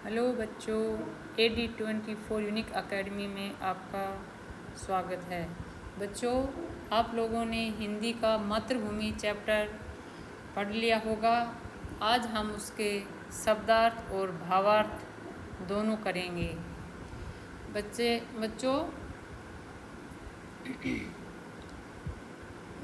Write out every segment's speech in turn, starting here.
Hello बच्चों, AD24 unique academy में आपका स्वागत है। बच्चों, आप लोगों ने हिंदी का मातृभूमि चैप्टर पढ़ लिया होगा। आज हम उसके शब्दार्थ और भावार्थ दोनों करेंगे। बच्चों,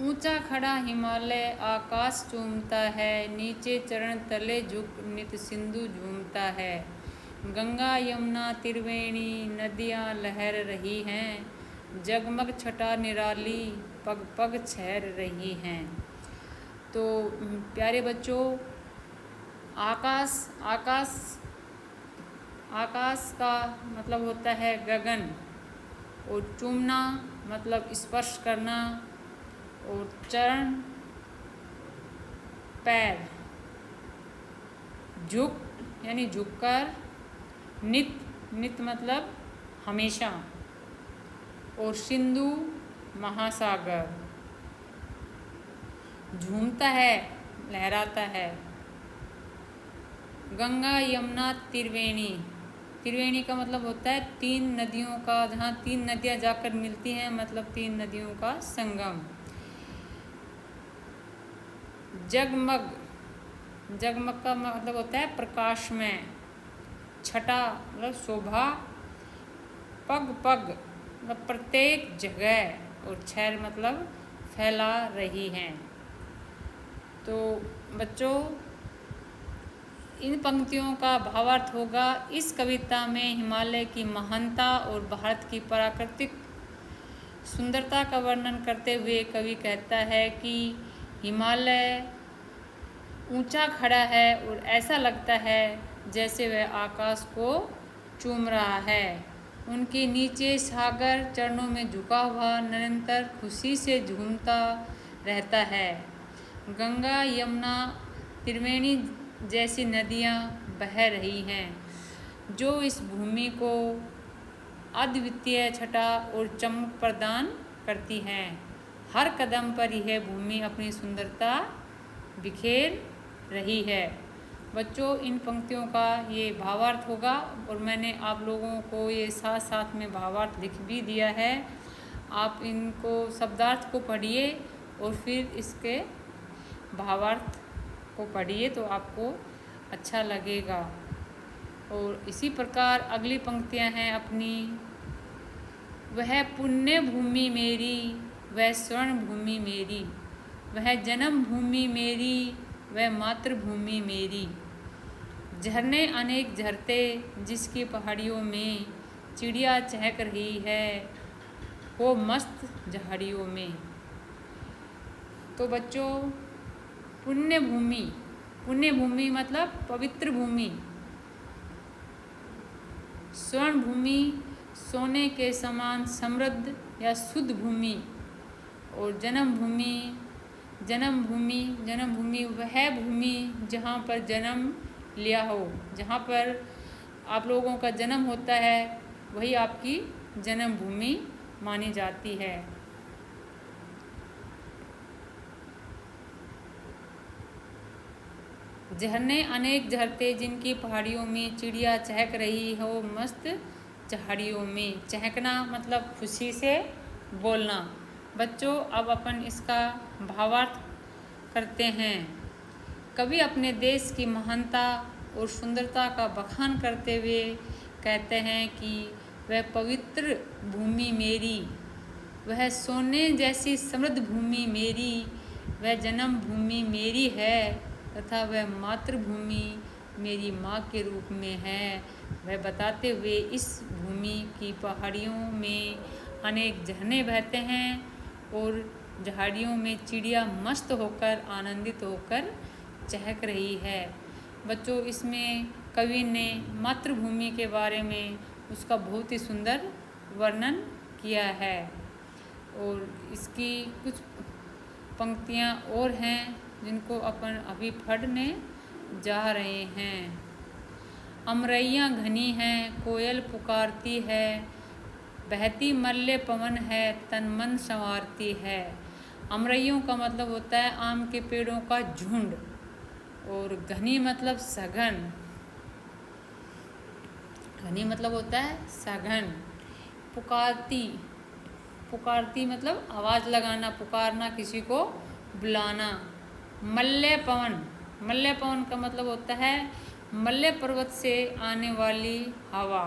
ऊंचा खड़ा हिमालय आकाश चूमता है, नीचे चरण तले झुक नित सिंधु झूमता है। गंगा यमुना त्रिवेणी नदियाँ लहर रही हैं, जगमग छटा निराली पग पग छहर रही हैं। तो प्यारे बच्चों, आकाश आकाश आकाश का मतलब होता है गगन, और चूमना मतलब स्पर्श करना, और चरण पैर, झुक यानी झुककर, नित मतलब हमेशा, और सिंधु महासागर, झूमता है लहराता है। गंगा यमुना त्रिवेणी का मतलब होता है तीन नदियों का, जहाँ तीन नदियाँ जाकर मिलती हैं, मतलब तीन नदियों का संगम। जगमग का मतलब होता है प्रकाश में। छटा मतलब शोभा, पग मतलब प्रत्येक जगह, और छहर मतलब फैला रही हैं। तो बच्चों, इन पंक्तियों का भावार्थ होगा, इस कविता में हिमालय की महानता और भारत की प्राकृतिक सुंदरता का वर्णन करते हुए कवि कहता है कि हिमालय ऊंचा खड़ा है और ऐसा लगता है जैसे वह आकाश को चूम रहा है। उनके नीचे सागर चरणों में झुका हुआ निरंतर खुशी से झूमता रहता है। गंगा यमुना त्रिवेणी जैसी नदियाँ बह रही हैं, जो इस भूमि को अद्वितीय छटा और चमक प्रदान करती हैं। हर कदम पर यह भूमि अपनी सुंदरता बिखेर रही है। बच्चों, इन पंक्तियों का ये भावार्थ होगा, और मैंने आप लोगों को ये साथ साथ में भावार्थ लिख भी दिया है। आप इनको शब्दार्थ को पढ़िए और फिर इसके भावार्थ को पढ़िए, तो आपको अच्छा लगेगा। और इसी प्रकार अगली पंक्तियां हैं अपनी। वह पुण्य भूमि मेरी, वह स्वर्ण भूमि मेरी, वह जन्म भूमि मेरी, वह मातृभूमि मेरी। झरने अनेक झरते जिसकी पहाड़ियों में चिड़िया चहक रही है, वो मस्त झाड़ियों में। तो बच्चों, पुण्य भूमि मतलब पवित्र भूमि। स्वर्ण भूमि सोने के समान समृद्ध या शुद्ध भूमि। और जन्म भूमि वह भूमि जहाँ पर जन्म लिया हो, जहाँ पर आप लोगों का जन्म होता है, वही आपकी जन्म भूमि मानी जाती है। झरने अनेक झरते जिनकी पहाड़ियों में चिड़िया चहक रही हो मस्त झाड़ियों में। चहकना मतलब खुशी से बोलना। बच्चों, अब अपन इसका भावार्थ करते हैं। कवि अपने देश की महानता और सुंदरता का बखान करते हुए कहते हैं कि वह पवित्र भूमि मेरी, वह सोने जैसी समृद्ध भूमि मेरी, वह जन्म भूमि मेरी है, तथा वह मातृभूमि मेरी माँ के रूप में है। वह बताते हुए इस भूमि की पहाड़ियों में अनेक झरने बहते हैं और झाड़ियों में चिड़िया मस्त होकर, आनंदित होकर चहक रही है। बच्चों, इसमें कवि ने मातृभूमि के बारे में उसका बहुत ही सुंदर वर्णन किया है। और इसकी कुछ पंक्तियाँ और हैं जिनको अपन अभी पढ़ने जा रहे हैं। अमरैयाँ घनी हैं, कोयल पुकारती है, बहती मल्य पवन है, तन मन संवारती है। अमरैयों का मतलब होता है आम के पेड़ों का झुंड, और घनी मतलब सघन। घनी मतलब होता है सघन। पुकारती, पुकारती मतलब आवाज़ लगाना, पुकारना, किसी को बुलाना। मल्य पवन, मल्य पवन का मतलब होता है मल्य पर्वत से आने वाली हवा।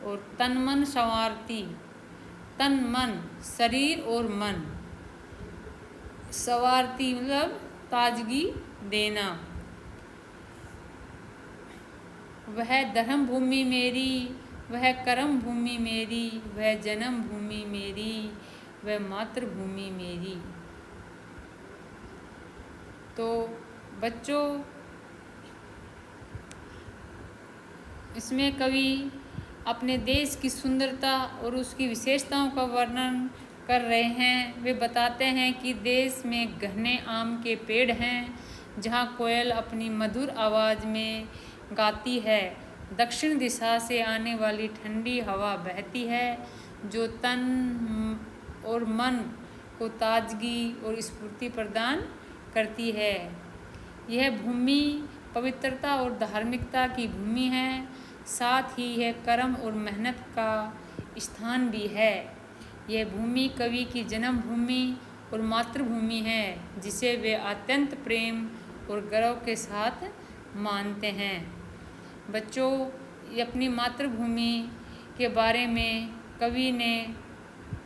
और तन मन संवारती, तन मन शरीर और मन, संवारती मतलब ताजगी देना। वह धर्म भूमि मेरी, वह कर्म भूमि मेरी, वह जन्म भूमि मेरी, वह मातृभूमि मेरी। तो बच्चों, इसमें कवि अपने देश की सुंदरता और उसकी विशेषताओं का वर्णन कर रहे हैं। वे बताते हैं कि देश में घने आम के पेड़ हैं, जहाँ कोयल अपनी मधुर आवाज़ में गाती है। दक्षिण दिशा से आने वाली ठंडी हवा बहती है, जो तन और मन को ताजगी और स्फूर्ति प्रदान करती है। यह भूमि पवित्रता और धार्मिकता की भूमि है, साथ ही यह कर्म और मेहनत का स्थान भी है। यह भूमि कवि की जन्म भूमि और मातृभूमि है, जिसे वे अत्यंत प्रेम और गर्व के साथ मानते हैं। बच्चों, ये अपनी मातृभूमि के बारे में कवि ने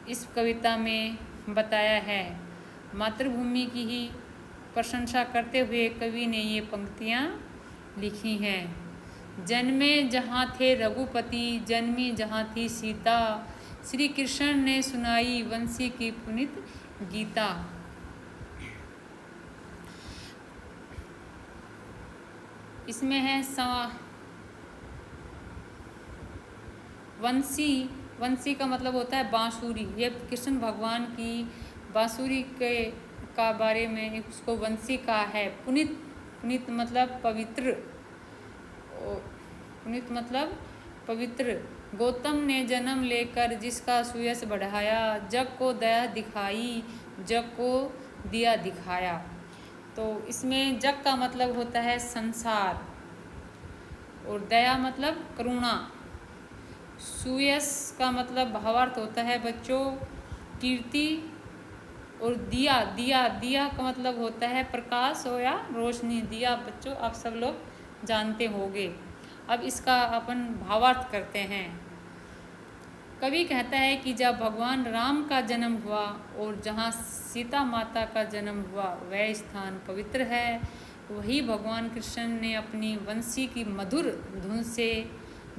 इस कविता में बताया है। मातृभूमि की ही प्रशंसा करते हुए कवि ने ये पंक्तियाँ लिखी हैं। जन्मे जहाँ थे रघुपति, जन्मी जहाँ थी सीता, श्री कृष्ण ने सुनाई वंशी की पुनीत गीता। इसमें है वंशी, वंशी का मतलब होता है बांसुरी। ये कृष्ण भगवान की बांसुरी के का बारे में उसको वंशी का है। पुनीत, पुनीत मतलब पवित्र, पुनीत मतलब पवित्र। गौतम ने जन्म लेकर जिसका सुयश बढ़ाया, जग को दया दिखाई, जग को दिया दिखाया। तो इसमें जग का मतलब होता है संसार, और दया मतलब करुणा। सुयश का मतलब भावार्थ होता है बच्चों कीर्ति। और दिया, दिया, दिया का मतलब होता है प्रकाश हो या रोशनी। दिया बच्चों आप सब लोग जानते होंगे। अब इसका अपन भावार्थ करते हैं। कवि कहता है कि जब भगवान राम का जन्म हुआ और जहाँ सीता माता का जन्म हुआ, वह स्थान पवित्र है। वही भगवान कृष्ण ने अपनी वंशी की मधुर धुन से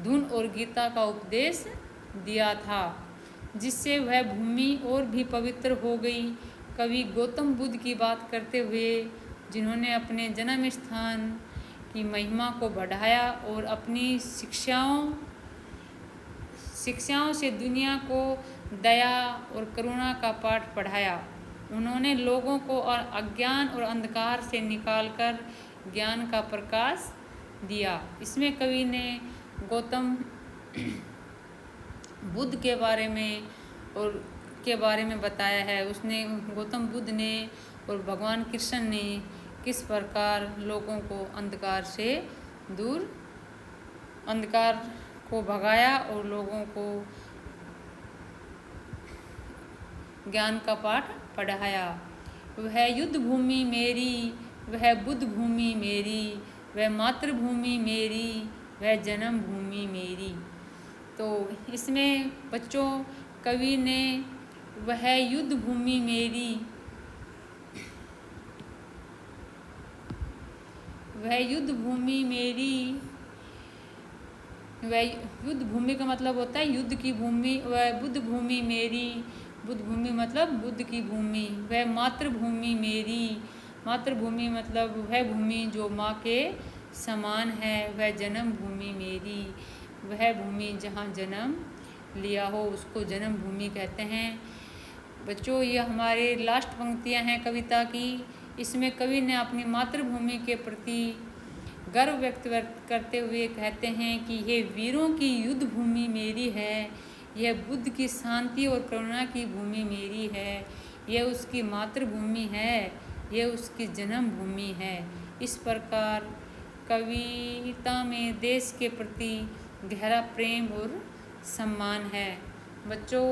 धुन और गीता का उपदेश दिया था, जिससे वह भूमि और भी पवित्र हो गई। कवि गौतम बुद्ध की बात करते हुए, जिन्होंने अपने जन्म स्थान की महिमा को बढ़ाया और अपनी शिक्षाओं से दुनिया को दया और करुणा का पाठ पढ़ाया। उन्होंने लोगों को अज्ञान और अंधकार से निकालकर ज्ञान का प्रकाश दिया। इसमें कवि ने गौतम बुद्ध के बारे में बताया है। उसने गौतम बुद्ध ने और भगवान कृष्ण ने किस प्रकार लोगों को अंधकार को भगाया और लोगों को ज्ञान का पाठ पढ़ाया। वह युद्ध भूमि मेरी, वह बुद्ध भूमि मेरी, वह मातृभूमि मेरी, वह जन्म भूमि मेरी। तो इसमें बच्चों कवि ने वह युद्ध भूमि मेरी, वह युद्ध भूमि मेरी, वह युद्ध भूमि का मतलब होता है युद्ध की भूमि। वह बुद्ध भूमि मेरी, बुद्ध भूमि मतलब बुद्ध की भूमि। वह मातृभूमि मेरी, मातृभूमि मतलब वह भूमि जो माँ के समान है। वह जन्म भूमि मेरी, वह भूमि जहाँ जन्म लिया हो उसको जन्म भूमि कहते हैं। बच्चों, ये हमारे लास्ट पंक्तियाँ हैं कविता की। इसमें कवि ने अपनी मातृभूमि के प्रति गर्व व्यक्त करते हुए कहते हैं कि यह वीरों की युद्ध भूमि मेरी है, यह बुद्ध की शांति और करुणा की भूमि मेरी है, यह उसकी मातृभूमि है, यह उसकी जन्म भूमि है। इस प्रकार कविता में देश के प्रति गहरा प्रेम और सम्मान है। बच्चों,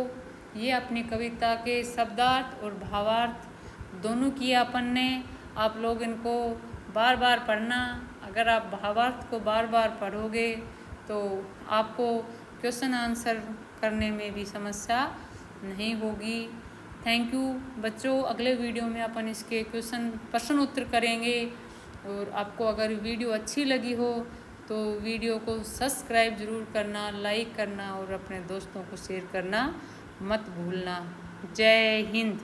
ये अपनी कविता के शब्दार्थ और भावार्थ दोनों किया अपन ने। आप लोग इनको बार बार पढ़ना। अगर आप भावार्थ को बार बार पढ़ोगे तो आपको क्वेश्चन आंसर करने में भी समस्या नहीं होगी। थैंक यू बच्चों। अगले वीडियो में अपन इसके प्रश्न उत्तर करेंगे। और आपको अगर वीडियो अच्छी लगी हो तो वीडियो को सब्सक्राइब ज़रूर करना, लाइक करना और अपने दोस्तों को शेयर करना मत भूलना। जय हिंद।